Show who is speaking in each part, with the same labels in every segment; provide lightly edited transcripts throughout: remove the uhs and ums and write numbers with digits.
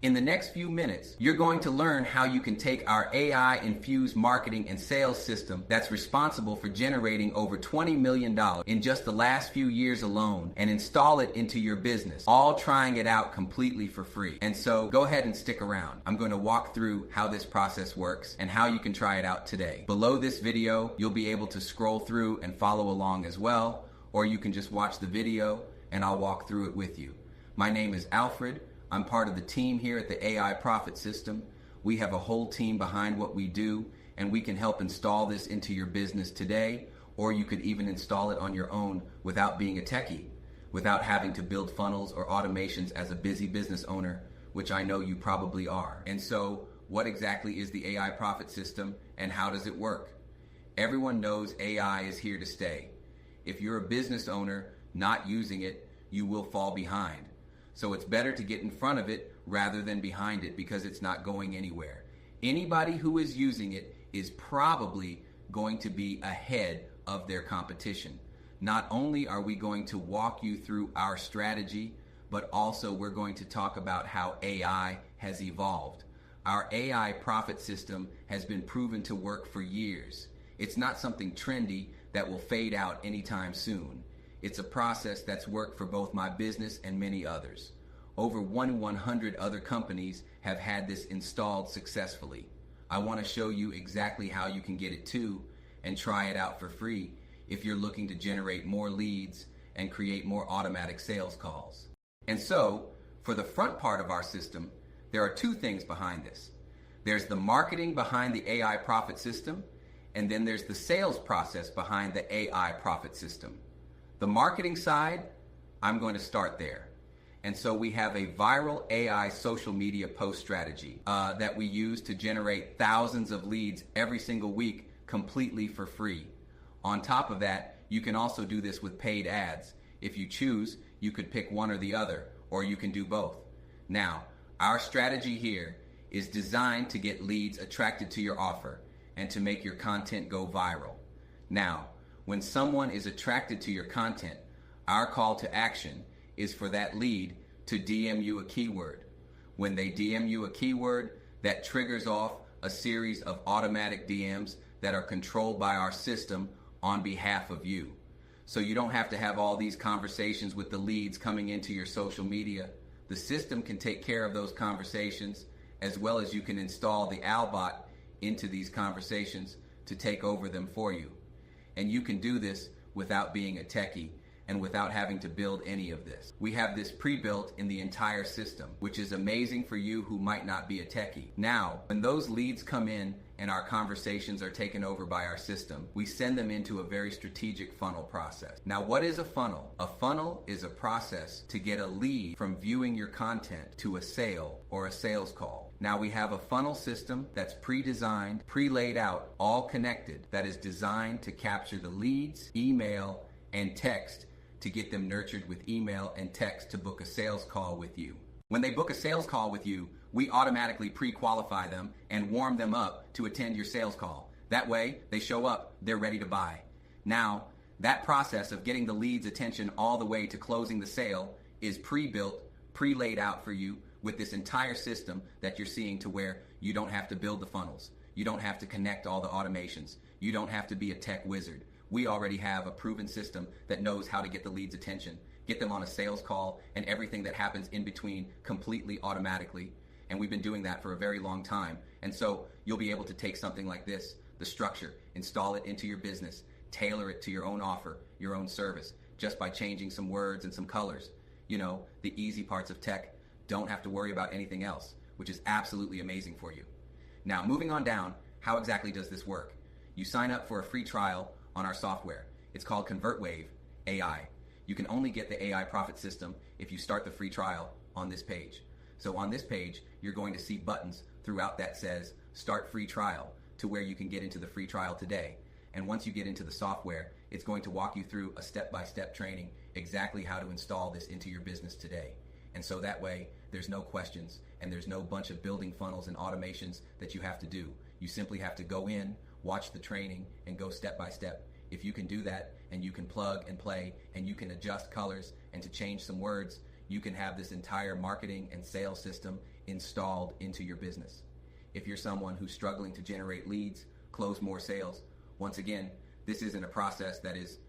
Speaker 1: In the next few minutes, you're going to learn how you can take our AI-infused marketing and sales system that's responsible for generating over $20 million in just the last few years alone and install it into your business, all trying it out completely for free. And so go ahead and stick around. I'm going to walk through how this process works and how you can try it out today. Below this video, you'll be able to scroll through and follow along as well, or you can just watch the video and I'll walk through it with you. My name is Alfred. I'm part of the team here at the AI Profit System. We have a whole team behind what we do, and we can help install this into your business today, or you could even install it on your own without being a techie, without having to build funnels or automations as a busy business owner, which I know you probably are. And so, what exactly is the AI Profit System and how does it work? Everyone knows AI is here to stay. If you're a business owner not using it, you will fall behind. So it's better to get in front of it rather than behind it because it's not going anywhere. Anybody who is using it is probably going to be ahead of their competition. Not only are we going to walk you through our strategy, but also we're going to talk about how AI has evolved. Our AI profit system has been proven to work for years. It's not something trendy that will fade out anytime soon. It's a process that's worked for both my business and many others. Over 100 other companies have had this installed successfully. I want to show you exactly how you can get it too and try it out for free if you're looking to generate more leads and create more automatic sales calls. And so, for the front part of our system, there are two things behind this. There's the marketing behind the AI profit system, and then there's the sales process behind the AI profit system. The marketing side, I'm going to start there. And so we have a viral AI social media post strategy that we use to generate thousands of leads every single week completely for free. On top of that, you can also do this with paid ads. If you choose, you could pick one or the other, or you can do both. Now, our strategy here is designed to get leads attracted to your offer and to make your content go viral. Now, when someone is attracted to your content, our call to action is for that lead to DM you a keyword. When they DM you a keyword, that triggers off a series of automatic DMs that are controlled by our system on behalf of you. So you don't have to have all these conversations with the leads coming into your social media. The system can take care of those conversations, as well as you can install the Albot into these conversations to take over them for you. And you can do this without being a techie and without having to build any of this. We have this pre-built in the entire system, which is amazing for you who might not be a techie. Now, when those leads come in and our conversations are taken over by our system, we send them into a very strategic funnel process. Now, what is a funnel? A funnel is a process to get a lead from viewing your content to a sale or a sales call. Now we have a funnel system that's pre-designed, pre-laid out, all connected, that is designed to capture the leads, email, and text to get them nurtured with email and text to book a sales call with you. When they book a sales call with you, we automatically pre-qualify them and warm them up to attend your sales call. That way, they show up, they're ready to buy. Now, that process of getting the lead's attention all the way to closing the sale is pre-built, pre-laid out for you with this entire system that you're seeing, to where you don't have to build the funnels. You don't have to connect all the automations. You don't have to be a tech wizard. We already have a proven system that knows how to get the lead's attention, get them on a sales call, and everything that happens in between completely automatically. And we've been doing that for a very long time. And so you'll be able to take something like this, the structure, install it into your business, tailor it to your own offer, your own service, just by changing some words and some colors. You know, the easy parts of tech. Don't have to worry about anything else, which is absolutely amazing for you. Now, moving on down, how exactly does this work? You sign up for a free trial on our software. It's called ConvertWave AI. You can only get the AI profit system if you start the free trial on this page. So on this page, you're going to see buttons throughout that says start free trial, to where you can get into the free trial today. And once you get into the software, it's going to walk you through a step-by-step training exactly how to install this into your business today. And so that way, there's no questions and there's no bunch of building funnels and automations that you have to do. You simply have to go in, watch the training, and go step by step. If you can do that, and you can plug and play, and you can adjust colors and to change some words, you can have this entire marketing and sales system installed into your business. If you're someone who's struggling to generate leads, close more sales, once again, this isn't a process that is,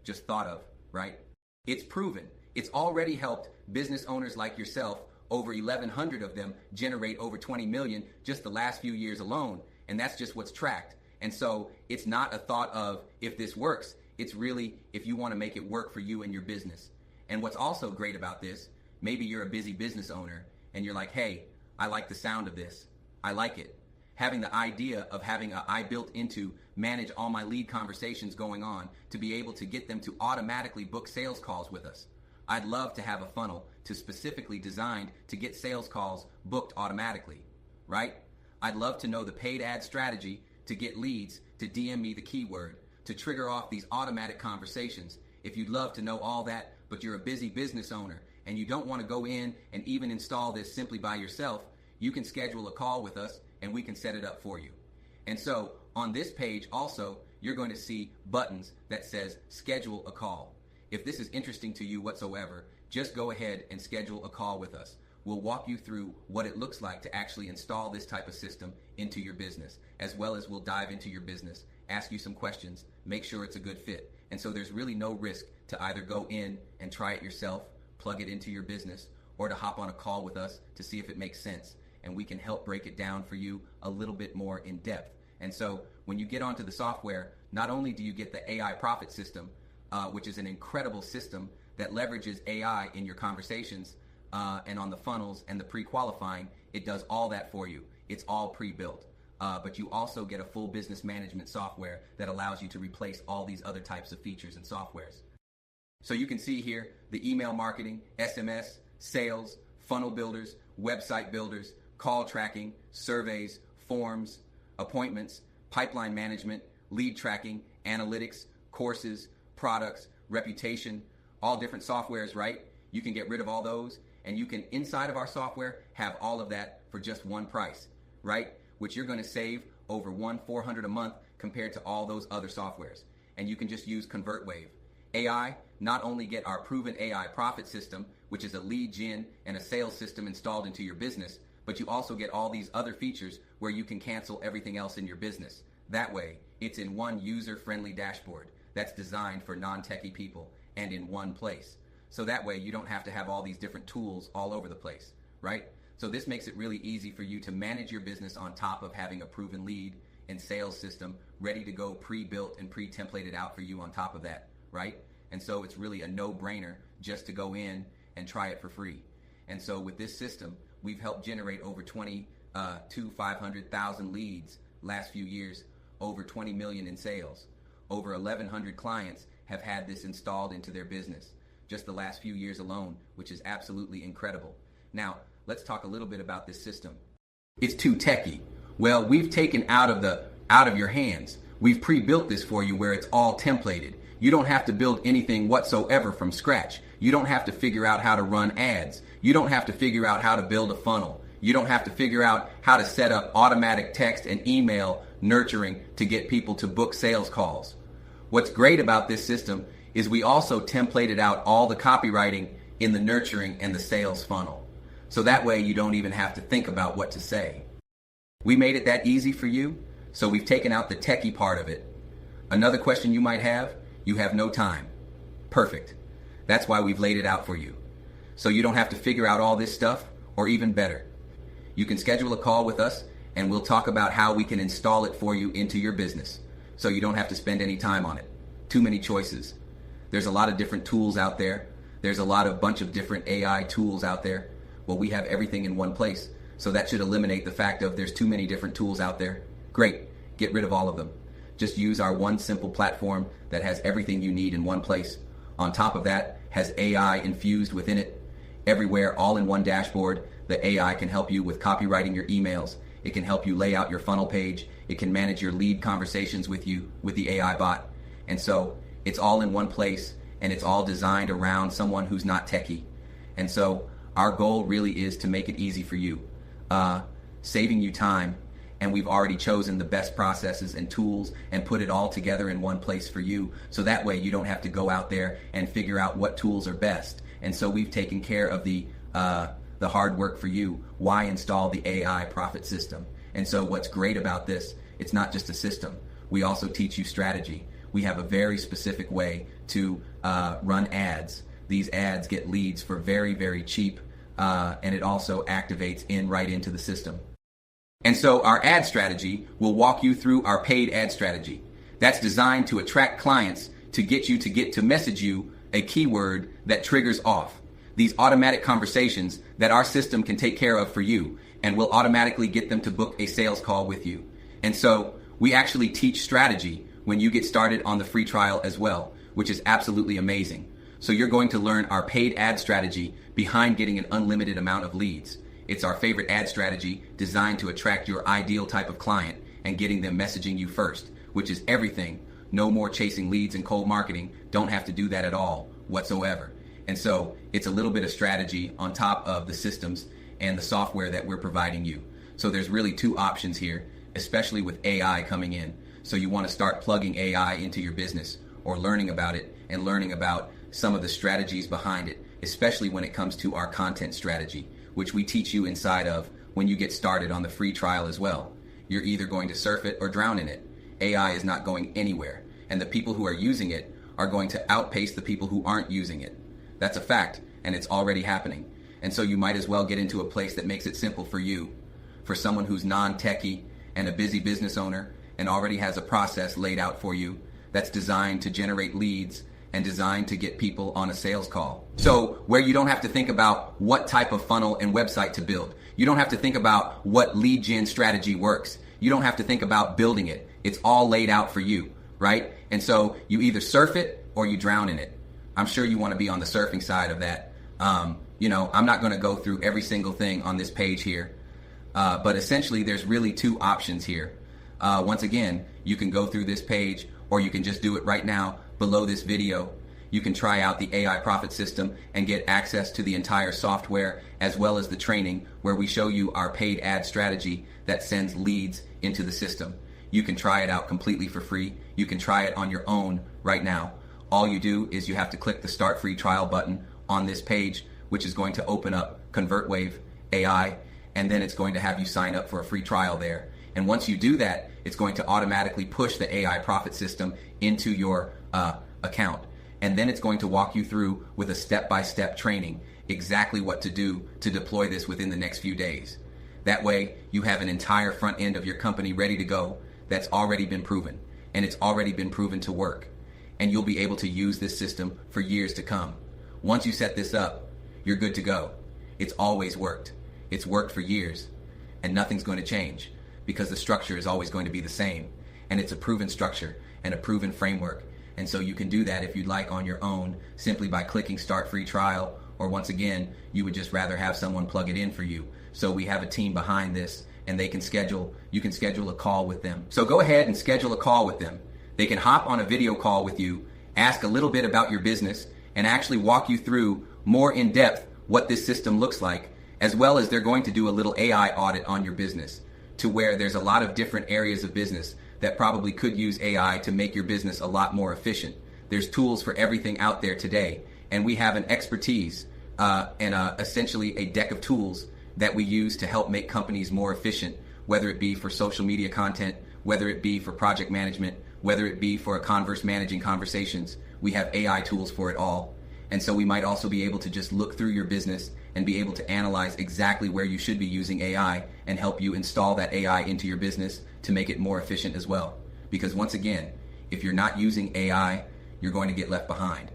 Speaker 1: just thought of, right? It's proven. It's already helped business owners like yourself, over 1,100 of them, generate over 20 million just the last few years alone. And that's just what's tracked. And so it's not a thought of if this works. It's really if you want to make it work for you and your business. And what's also great about this, maybe you're a busy business owner and you're like, hey, I like the sound of this. I like it. Having the idea of having I built into manage all my lead conversations going on to be able to get them to automatically book sales calls with us. I'd love to have a funnel to specifically designed to get sales calls booked automatically, right? I'd love to know the paid ad strategy to get leads to DM me the keyword, to trigger off these automatic conversations. If you'd love to know all that, but you're a busy business owner and you don't want to go in and even install this simply by yourself, you can schedule a call with us and we can set it up for you. And so on this page also, you're going to see buttons that says schedule a call. If this is interesting to you whatsoever, just go ahead and schedule a call with us. We'll walk you through what it looks like to actually install this type of system into your business, as well as we'll dive into your business, ask you some questions, make sure it's a good fit. And so there's really no risk to either go in and try it yourself, plug it into your business, or to hop on a call with us to see if it makes sense. And we can help break it down for you a little bit more in depth. And so when you get onto the software, not only do you get the AI profit system, which is an incredible system that leverages AI in your conversations and on the funnels and the pre-qualifying, it does all that for you. It's all pre-built. But you also get a full business management software that allows you to replace all these other types of features and softwares. So you can see here the email marketing, SMS, sales, funnel builders, website builders, call tracking, surveys, forms, appointments, pipeline management, lead tracking, analytics, courses, products, reputation, all different softwares, right? You can get rid of all those and you can, inside of our software, have all of that for just one price, right? Which you're going to save over $400 a month compared to all those other softwares. And you can just use ConvertWave. AI, not only get our proven AI profit system, which is a lead gen and a sales system installed into your business, but you also get all these other features where you can cancel everything else in your business. That way, it's in one user-friendly dashboard that's designed for non-techie people and in one place. So that way you don't have to have all these different tools all over the place, right? So this makes it really easy for you to manage your business on top of having a proven lead and sales system ready to go, pre-built and pre-templated out for you on top of that, right? And so it's really a no-brainer just to go in and try it for free. And so with this system, we've helped generate over 500,000 leads last few years, over 20 million in sales. Over 1,100 clients have had this installed into their business just the last few years alone, which is absolutely incredible. Now, let's talk a little bit about this system. It's too techy. Well, we've taken out of your hands. We've pre-built this for you where it's all templated. You don't have to build anything whatsoever from scratch. You don't have to figure out how to run ads. You don't have to figure out how to build a funnel. You don't have to figure out how to set up automatic text and email nurturing to get people to book sales calls. What's great about this system is we also templated out all the copywriting in the nurturing and the sales funnel. So that way you don't even have to think about what to say. We made it that easy for you, so we've taken out the techie part of it. Another question you might have, you have no time. Perfect. That's why we've laid it out for you. So you don't have to figure out all this stuff, or even better. You can schedule a call with us and we'll talk about how we can install it for you into your business so you don't have to spend any time on it. Too many choices. There's a lot of different tools out there. There's a bunch of different AI tools out there. Well, we have everything in one place. So that should eliminate the fact of there's too many different tools out there. Great. Get rid of all of them. Just use our one simple platform that has everything you need in one place. On top of that, has AI infused within it. Everywhere, all in one dashboard, the AI can help you with copywriting your emails. It can help you lay out your funnel page. It can manage your lead conversations with you with the AI bot. And so it's all in one place and it's all designed around someone who's not techie. And so our goal really is to make it easy for you, saving you time. And we've already chosen the best processes and tools and put it all together in one place for you. So that way you don't have to go out there and figure out what tools are best. And so we've taken care of the the hard work for you. Why install the AI profit system? And so what's great about this, it's not just a system. We also teach you strategy. We have a very specific way to run ads. These ads get leads for very, very cheap, and it also activates right into the system. And so our ad strategy will walk you through our paid ad strategy. That's designed to attract clients to get you to message you a keyword that triggers off. These automatic conversations that our system can take care of for you and will automatically get them to book a sales call with you. And so we actually teach strategy when you get started on the free trial as well, which is absolutely amazing. So you're going to learn our paid ad strategy behind getting an unlimited amount of leads. It's our favorite ad strategy designed to attract your ideal type of client and getting them messaging you first, which is everything. No more chasing leads and cold marketing. Don't have to do that at all whatsoever. And so it's a little bit of strategy on top of the systems and the software that we're providing you. So there's really two options here, especially with AI coming in. So you want to start plugging AI into your business or learning about it and learning about some of the strategies behind it, especially when it comes to our content strategy, which we teach you inside of when you get started on the free trial as well. You're either going to surf it or drown in it. AI is not going anywhere, and the people who are using it are going to outpace the people who aren't using it. That's a fact, and it's already happening. And so you might as well get into a place that makes it simple for you, for someone who's non-techie and a busy business owner and already has a process laid out for you that's designed to generate leads and designed to get people on a sales call. So where you don't have to think about what type of funnel and website to build. You don't have to think about what lead gen strategy works. You don't have to think about building it. It's all laid out for you, right? And so you either surf it or you drown in it. I'm sure you want to be on the surfing side of that. I'm not going to go through every single thing on this page here. But essentially there's really two options here. Once again, you can go through this page or you can just do it right now below this video. You can try out the AI profit system and get access to the entire software as well as the training where we show you our paid ad strategy that sends leads into the system. You can try it out completely for free. You can try it on your own right now. All you do is you have to click the Start Free Trial button on this page, which is going to open up ConvertWave AI, and then it's going to have you sign up for a free trial there. And once you do that, it's going to automatically push the AI profit system into your account. And then it's going to walk you through with a step-by-step training exactly what to do to deploy this within the next few days. That way, you have an entire front end of your company ready to go that's already been proven, and it's already been proven to work. And you'll be able to use this system for years to come. Once you set this up, you're good to go. It's always worked. It's worked for years, and nothing's going to change because the structure is always going to be the same. And it's a proven structure and a proven framework. And so you can do that if you'd like on your own simply by clicking Start Free Trial, or once again, you would just rather have someone plug it in for you. So we have a team behind this and you can schedule a call with them. So go ahead and schedule a call with them. They can hop on a video call with you, ask a little bit about your business, and actually walk you through more in depth what this system looks like, as well as they're going to do a little AI audit on your business to where there's a lot of different areas of business that probably could use AI to make your business a lot more efficient. There's tools for everything out there today, and we have an expertise and essentially a deck of tools that we use to help make companies more efficient, whether it be for social media content, whether it be for project management, whether it be for managing conversations. We have AI tools for it all. And so we might also be able to just look through your business and be able to analyze exactly where you should be using AI and help you install that AI into your business to make it more efficient as well. Because once again, if you're not using AI, you're going to get left behind.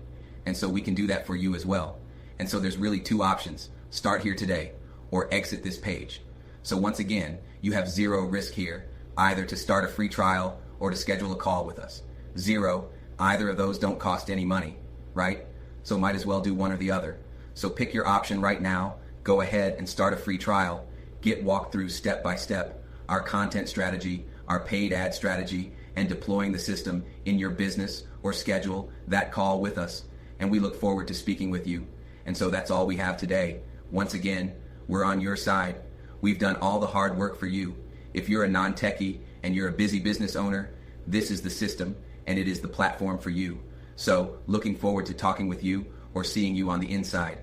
Speaker 1: And so we can do that for you as well. And so there's really two options. Start here today or exit this page. So once again, you have zero risk here, either to start a free trial or to schedule a call with us. Zero. Either of those don't cost any money, right? So might as well do one or the other. So pick your option right now. Go ahead and start a free trial. Get walked through step by step our content strategy, our paid ad strategy, and deploying the system in your business, or schedule that call with us. And we look forward to speaking with you. And so that's all we have today. Once again, we're on your side. We've done all the hard work for you. If you're a non-techie and you're a busy business owner, this is the system and it is the platform for you. So looking forward to talking with you or seeing you on the inside.